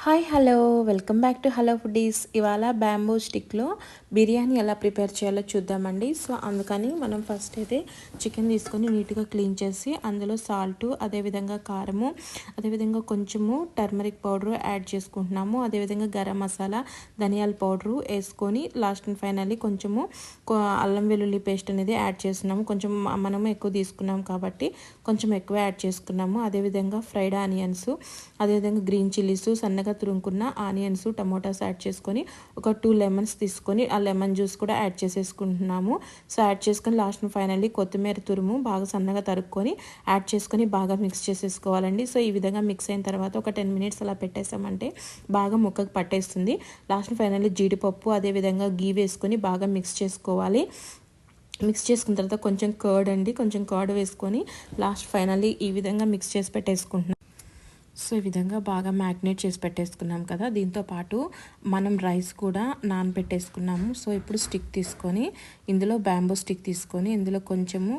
Hi hello welcome back to hello foodies. ఇవాళ bamboo స్టిక్లో biryani ఎలా prepare చేయాలో చూద్దామండి. సో అందుకని మనం ఫస్ట్ అయితే చికెన్ తీసుకొని నీట్గా క్లీన్ చేసి అందులో సాల్ట్, అదేవిధంగా కారము, అదేవిధంగా కొంచెము టర్మరిక్ పౌడరు యాడ్ చేసుకుంటున్నాము. అదేవిధంగా గరం మసాలా, ధనియాల పౌడరు వేసుకొని లాస్ట్ అండ్ ఫైనల్లీ కొంచెము అల్లం వెల్లుల్లి పేస్ట్ అనేది యాడ్ చేస్తున్నాము. కొంచెం మనము ఎక్కువ తీసుకున్నాము కాబట్టి కొంచెం ఎక్కువ యాడ్ చేసుకున్నాము. అదేవిధంగా ఫ్రైడ్ ఆనియన్స్, అదేవిధంగా గ్రీన్ చిల్లీస్, సన్నగా తురుముకున్న ఆనియన్స్, టమోటాస్ యాడ్ చేసుకొని ఒక 2 లెమన్స్ తీసుకొని ఆ లెమన్ జ్యూస్ కూడా యాడ్ చేసేసుకుంటున్నాము. సో యాడ్ చేసుకొని లాస్ట్ ఫైనల్లీ కొత్తిమీర తురుము బాగా సన్నగా తరుక్కొని యాడ్ చేసుకొని బాగా మిక్స్ చేసేసుకోవాలండి. సో ఈ విధంగా మిక్స్ అయిన తర్వాత ఒక 10 మినిట్స్ అలా పెట్టేసామంటే బాగా ముక్కకు పట్టేస్తుంది. లాస్ట్ ఫైనల్లీ జీడిపప్పు, అదేవిధంగా గీ వేసుకొని బాగా మిక్స్ చేసుకోవాలి. మిక్స్ చేసుకున్న తర్వాత కొంచెం కర్డ్ అండి, కొంచెం కర్డ్ వేసుకొని లాస్ట్ ఫైనల్లీ ఈ విధంగా మిక్స్ చేసి పెట్టేసుకుంటున్నాం. సో ఈ విధంగా బాగా మ్యాగ్నేట్ చేసి పెట్టేసుకున్నాం కదా. దీంతో పాటు మనం రైస్ కూడా నానబెట్టేసుకున్నాము. సో ఇప్పుడు స్టిక్ తీసుకొని ఇందులో బ్యాంబూ స్టిక్ తీసుకొని ఇందులో కొంచెము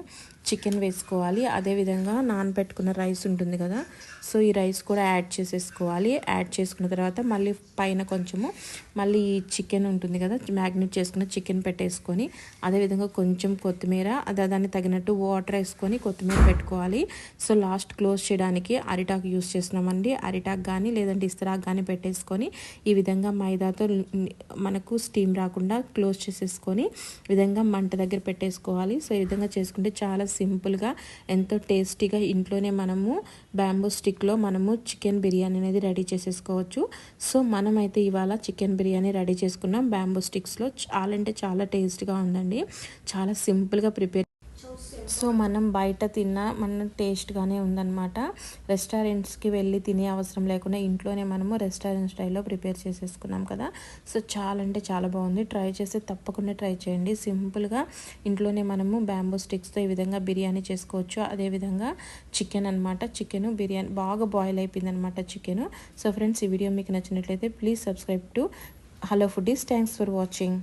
చికెన్ వేసుకోవాలి. అదేవిధంగా నానబెట్టుకున్న రైస్ ఉంటుంది కదా, సో ఈ రైస్ కూడా యాడ్ చేసేసుకోవాలి. యాడ్ చేసుకున్న తర్వాత మళ్ళీ పైన కొంచెము మళ్ళీ చికెన్ ఉంటుంది కదా, మ్యాగ్నేట్ చేసుకున్న చికెన్ పెట్టేసుకొని అదేవిధంగా కొంచెం కొత్తిమీర, దానికి తగినట్టు వాటర్ వేసుకొని కొత్తిమీర పెట్టుకోవాలి. సో లాస్ట్ క్లోజ్ చేయడానికి అరిటాకు యూస్ చేస్తున్నామండి. అరిటాకు కానీ లేదంటే ఇస్తరాకు కానీ పెట్టేసుకొని ఈ విధంగా మైదాతో మనకు స్టీమ్ రాకుండా క్లోజ్ చేసేసుకొని ఈ విధంగా మంట దగ్గర పెట్టేసుకోవాలి. సో ఈ విధంగా చేసుకుంటే చాలా సింపుల్గా ఎంతో టేస్టీగా ఇంట్లోనే మనము బ్యాంబూ స్టిక్లో మనము చికెన్ బిర్యానీ అనేది రెడీ చేసేసుకోవచ్చు. సో మనమైతే ఇవాళ చికెన్ బిర్యానీ రెడీ చేసుకున్నాం బ్యాంబూ స్టిక్స్లో. చాలా అంటే చాలా టేస్ట్గా ఉందండి, చాలా సింపుల్గా ప్రిపేర్. సో మనం బయట తిన్నా మన టేస్ట్గానే ఉందన్నమాట. రెస్టారెంట్స్కి వెళ్ళి తినే అవసరం లేకుండా ఇంట్లోనే మనము రెస్టారెంట్ స్టైల్లో ప్రిపేర్ చేసేసుకున్నాం కదా. సో చాలా అంటే చాలా బాగుంది. ట్రై చేస్తే తప్పకుండా ట్రై చేయండి. సింపుల్గా ఇంట్లోనే మనము బ్యాంబూ స్టిక్స్తో ఈ విధంగా బిర్యానీ చేసుకోవచ్చు. అదేవిధంగా చికెన్ అనమాట, చికెన్ బిర్యానీ బాగా బాయిల్ అయిపోయింది అనమాట చికెన్. సో ఫ్రెండ్స్, ఈ వీడియో మీకు నచ్చినట్లయితే please subscribe to hello foodies. Thanks for watching.